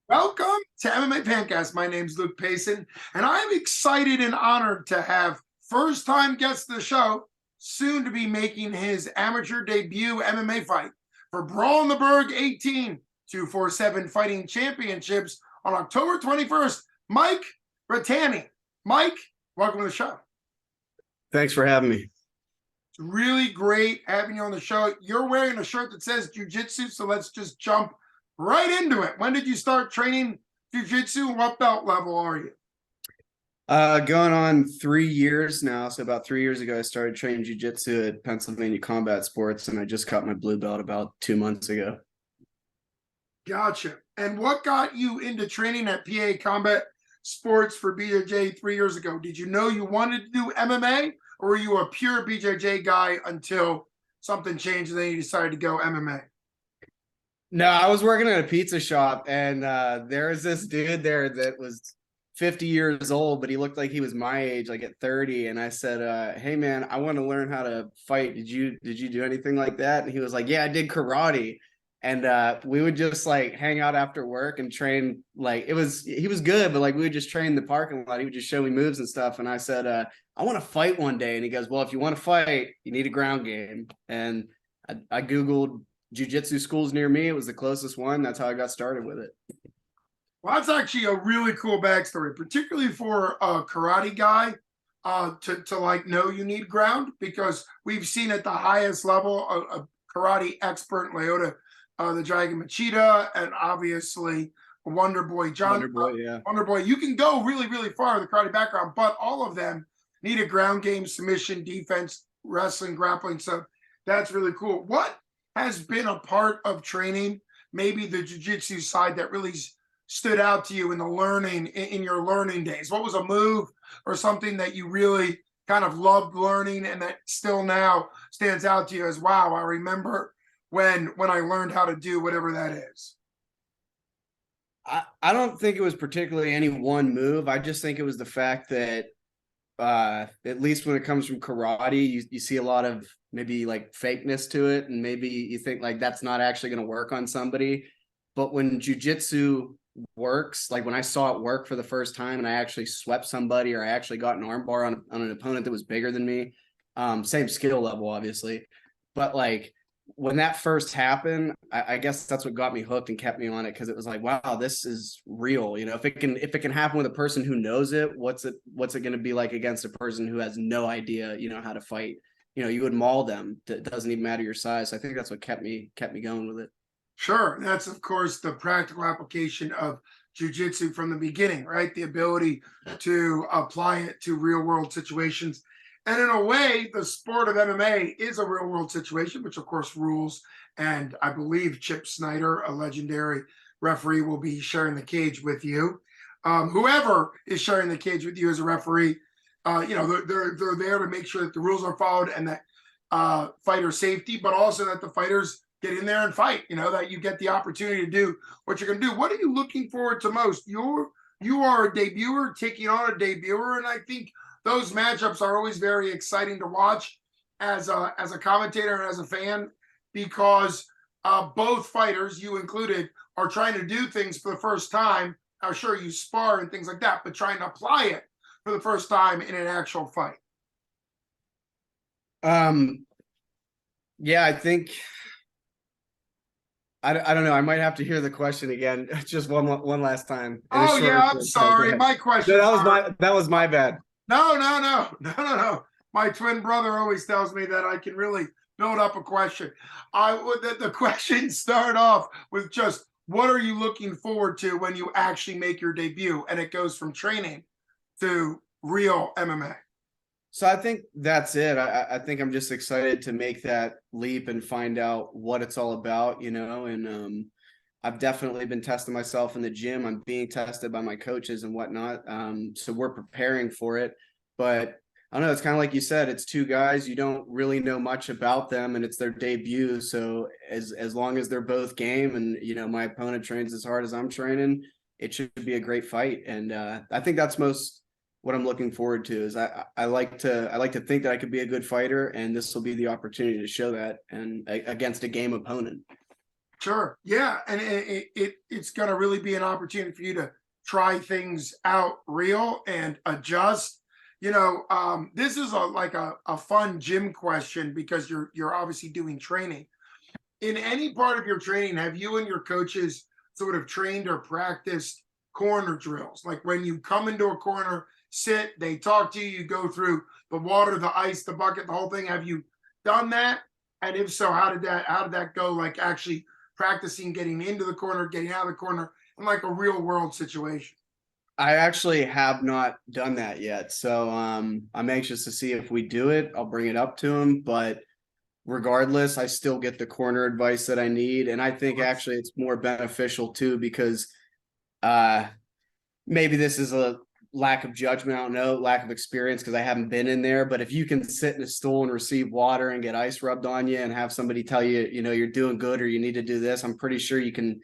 Welcome to MMA Pancast. My name's Luke Payson, and I'm excited and honored to have first-time guest of the show, soon to be making his amateur debut MMA fight for Brawl in the Burgh 247 Fighting Championships on October 21st, Mike Rattanni. Mike, welcome to the show. Thanks for having me. It's really great having you on the show. You're wearing a shirt that says Jiu-Jitsu, so let's just jump right into it. When did you start training jiu-jitsu? What belt level are you? Going on 3 years now. So about 3 years ago, I started training jiu-jitsu at Pennsylvania Combat Sports, and I just got my blue belt about 2 months ago. Gotcha. And what got you into training at PA Combat Sports for BJJ 3 years ago? Did you know you wanted to do MMA, or were you a pure BJJ guy until something changed and then you decided to go MMA? No, I was working at a pizza shop, and there was this dude there that was 50 years old, but he looked like he was my age, like at 30. And I said, "Hey man, I want to learn how to fight. Did you do anything like that?" And he was like, "Yeah, I did karate." And we would just like hang out after work and train. Like he was good, but like we would just train in the parking lot. He would just show me moves and stuff. And I said, "I want to fight one day." And he goes, "Well, if you want to fight, you need a ground game." And I Googled jiu-jitsu schools near me. It was the closest one. That's how I got started with it. Well, that's actually a really cool backstory, particularly for a karate guy to like know you need ground, because we've seen at the highest level a karate expert, Leota the Dragon Machida, and obviously Wonder Boy John. Wonder Boy, yeah. Wonder Boy, you can go really, really far with the karate background, but all of them need a ground game, submission, defense, wrestling, grappling. So that's really cool. What has been a part of training, maybe the jiu-jitsu side, that really stood out to you in the learning, in your learning days? What was a move or something that you really kind of loved learning and that still now stands out to you as, wow, I remember when I learned how to do whatever that is? I don't think it was particularly any one move. I just think it was the fact that at least when it comes from karate, you see a lot of maybe like fakeness to it, and maybe you think like that's not actually going to work on somebody. But when jiu-jitsu works, like when I saw it work for the first time and I actually swept somebody, or I actually got an armbar on an opponent that was bigger than me, same skill level obviously, but like when that first happened, I guess that's what got me hooked and kept me on it, because it was like, wow, this is real. You know, if it can happen with a person who knows it, what's it going to be like against a person who has no idea, how to fight? You would maul them. It doesn't even matter your size. So I think that's what kept me going with it. Sure. That's, of course, the practical application of jiu-jitsu from the beginning, right? The ability to apply it to real world situations. And in a way, the sport of MMA is a real world situation, which of course rules. And I believe Chip Snyder, a legendary referee, will be sharing the cage with you. Whoever is sharing the cage with you as a referee, they're there to make sure that the rules are followed and that fighter safety, but also that the fighters get in there and fight, that you get the opportunity to do what you're going to do. What are you looking forward to most? You are a debuter taking on a debuter, and I think those matchups are always very exciting to watch as a commentator and as a fan, because both fighters, you included, are trying to do things for the first time. Now, sure, you spar and things like that, but trying to apply it for the first time in an actual fight. Yeah, I think I don't know. I might have to hear the question again, just one last time. Oh yeah, I'm sorry. My question. No, that was my bad. No. My twin brother always tells me that I can really build up a question. The question start off with just, what are you looking forward to when you actually make your debut? And it goes from training to real MMA. So I think that's it. I think I'm just excited to make that leap and find out what it's all about, and I've definitely been testing myself in the gym. I'm being tested by my coaches and whatnot. So we're preparing for it. But I don't know, it's kind of like you said, it's two guys, you don't really know much about them, and it's their debut. So as long as they're both game and, my opponent trains as hard as I'm training, it should be a great fight. And I think that's what I'm looking forward to. Is I like to think that I could be a good fighter, and this will be the opportunity to show that, and against a game opponent. Sure. Yeah. And it's going to really be an opportunity for you to try things out real and adjust. This is a fun gym question because you're obviously doing training. In any part of your training, have you and your coaches sort of trained or practiced corner drills? Like when you come into a corner, sit, they talk to you, you go through the water, the ice, the bucket, the whole thing. Have you done that? And if so, how did that go? Like actually practicing getting into the corner, getting out of the corner in like a real world situation. I actually have not done that yet. So I'm anxious to see if we do it. I'll bring it up to him, but regardless, I still get the corner advice that I need. And I think actually it's more beneficial too, because uh maybe this is a lack of judgment. I don't know, lack of experience because I haven't been in there. But if you can sit in a stool and receive water and get ice rubbed on you and have somebody tell you, you're doing good or you need to do this, I'm pretty sure you can.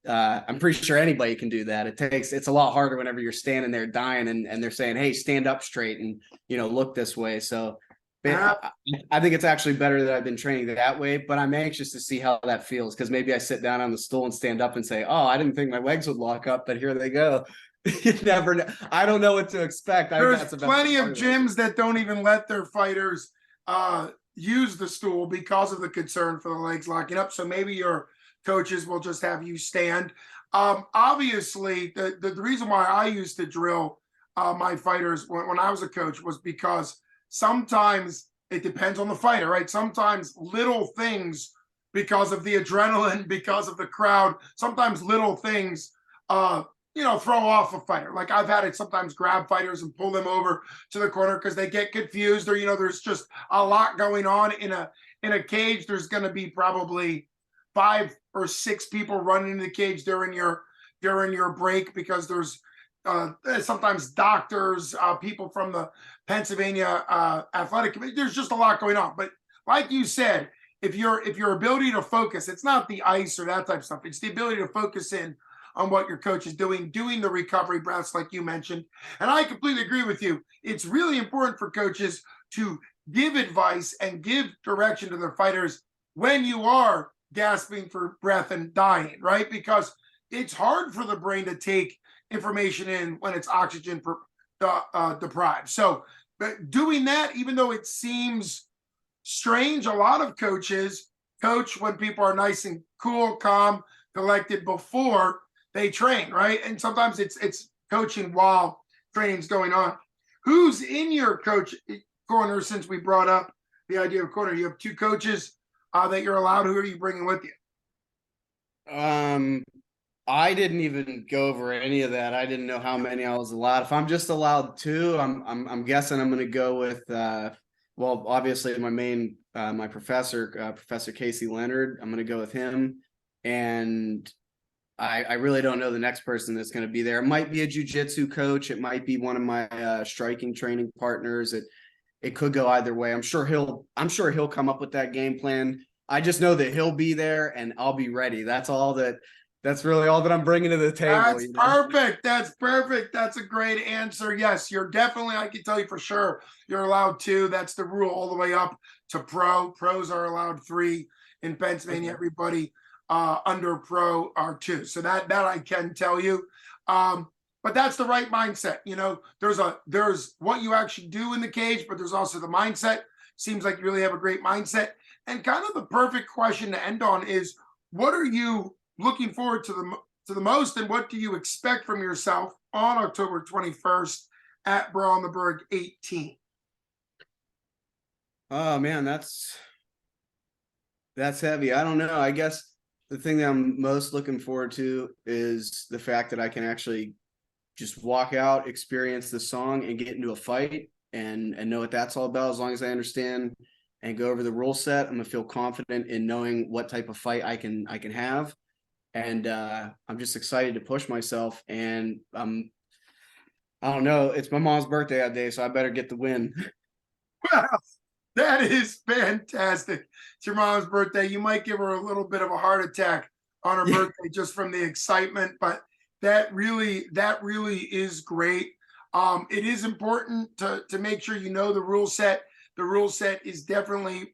I'm pretty sure anybody can do that. It's a lot harder whenever you're standing there dying and they're saying, hey, stand up straight and, look this way. So I think it's actually better that I've been training that way, but I'm anxious to see how that feels because maybe I sit down on the stool and stand up and say, oh, I didn't think my legs would lock up, but here they go. You never know. I don't know what to expect. There's plenty of gyms that don't even let their fighters use the stool because of the concern for the legs locking up. So maybe your coaches will just have you stand. Obviously, the reason why I used to drill my fighters when I was a coach was because sometimes it depends on the fighter, right? Sometimes little things, because of the adrenaline, because of the crowd, sometimes little things, throw off a fighter. Like I've had it sometimes grab fighters and pull them over to the corner because they get confused, or there's just a lot going on in a cage. There's going to be probably 5 or 6 people running in the cage during your break because there's sometimes doctors, people from the Pennsylvania Athletic Committee. There's just a lot going on. But like you said, if your ability to focus, it's not the ice or that type of stuff. It's the ability to focus in on what your coach is doing the recovery breaths like you mentioned. And I completely agree with you. It's really important for coaches to give advice and give direction to their fighters when you are gasping for breath and dying, right? Because it's hard for the brain to take information in when it's oxygen deprived. So, but doing that, even though it seems strange, a lot of coaches coach when people are nice and cool, calm, collected before they train, right? And sometimes it's coaching while training's going on. Who's in your coach corner? Since we brought up the idea of corner, you have 2 coaches that you're allowed. Who are you bringing with you? I didn't even go over any of that. I didn't know how many I was allowed. If I'm just allowed 2, I'm guessing I'm going to go with well, obviously my main my professor, Professor Casey Leonard. I'm going to go with him, and I really don't know the next person that's going to be there. It might be a jiu-jitsu coach. It might be one of my striking training partners. It could go either way. I'm sure he'll come up with that game plan. I just know that he'll be there and I'll be ready. That's really all that I'm bringing to the table. That's perfect. That's perfect. That's a great answer. Yes, you're definitely, I can tell you for sure, you're allowed 2. That's the rule all the way up to pro. Pros are allowed 3 in Pennsylvania. Okay. Everybody under pro are 2. So that I can tell you. But that's the right mindset. There's what you actually do in the cage, but there's also the mindset. Seems like you really have a great mindset. And kind of the perfect question to end on is, what are you looking forward to the most, and what do you expect from yourself on October 21st at Brawl on the Burgh 18? Oh man, that's heavy. I don't know. I guess the thing that I'm most looking forward to is the fact that I can actually just walk out, experience the song, and get into a fight and know what that's all about. As long as I understand and go over the rule set, I'm gonna feel confident in knowing what type of fight I can have. And I'm just excited to push myself. And I don't know, it's my mom's birthday that day, so I better get the win. Wow, that is fantastic. It's your mom's birthday. You might give her a little bit of a heart attack on her birthday just from the excitement, but that really is great. It is important to make sure you know the rule set. The rule set is definitely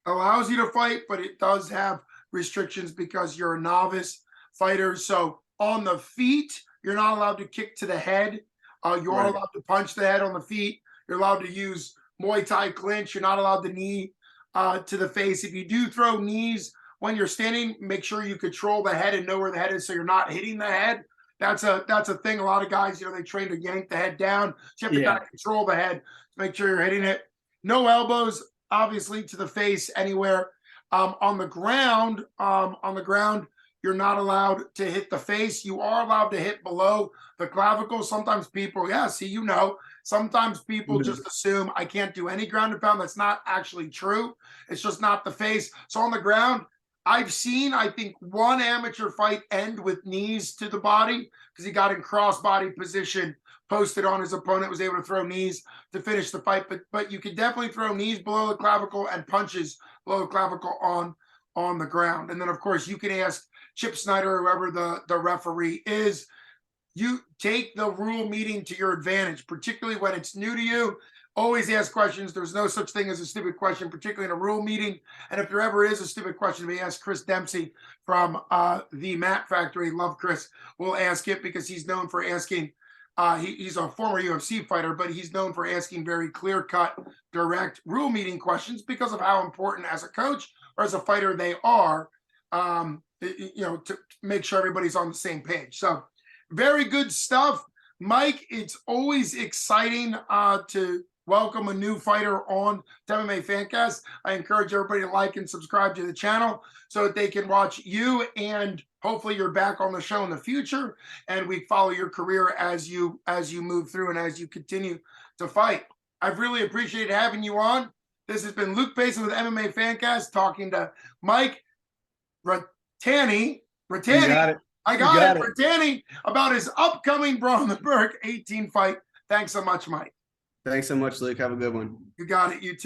allows you to fight, but it does have restrictions because you're a novice fighter. So on the feet, you're not allowed to kick to the head. You are Right. allowed to punch the head on the feet. You're allowed to use Muay Thai clinch. You're not allowed to knee to the face. If you do throw knees when you're standing, make sure you control the head and know where the head is so you're not hitting the head. That's a thing. A lot of guys, they train to yank the head down. So you have to kind of control the head to make sure you're hitting it. No elbows, obviously, to the face anywhere. On the ground, you're not allowed to hit the face. You are allowed to hit below the clavicle. Sometimes people, sometimes people just assume I can't do any ground and pound. That's not actually true. It's just not the face. So on the ground, I've seen, I think, one amateur fight end with knees to the body because he got in crossbody position, posted on his opponent, was able to throw knees to finish the fight. But you can definitely throw knees below the clavicle and punches below the clavicle on the ground. And then, of course, you can ask Chip Snyder or whoever the referee is. You take the rule meeting to your advantage, particularly when it's new to you. Always ask questions. There's no such thing as a stupid question, particularly in a rule meeting. And if there ever is a stupid question, we ask Chris Dempsey from the Mat Factory. Love Chris. We'll ask it because he's known for asking. He's a former UFC fighter, but he's known for asking very clear-cut, direct rule meeting questions because of how important as a coach or as a fighter they are, to make sure everybody's on the same page. So very good stuff. Mike, it's always exciting to welcome a new fighter on MMA Fancast. I encourage everybody to like and subscribe to the channel so that they can watch you, and hopefully you're back on the show in the future and we follow your career as you move through and as you continue to fight. I've really appreciated having you on. This has been Luke Payson with MMA Fancast talking to Mike Rattanni. Rattanni, about his upcoming Brawl in the Burgh 18 fight. Thanks so much, Mike. Thanks so much, Luke. Have a good one. You got it. You too.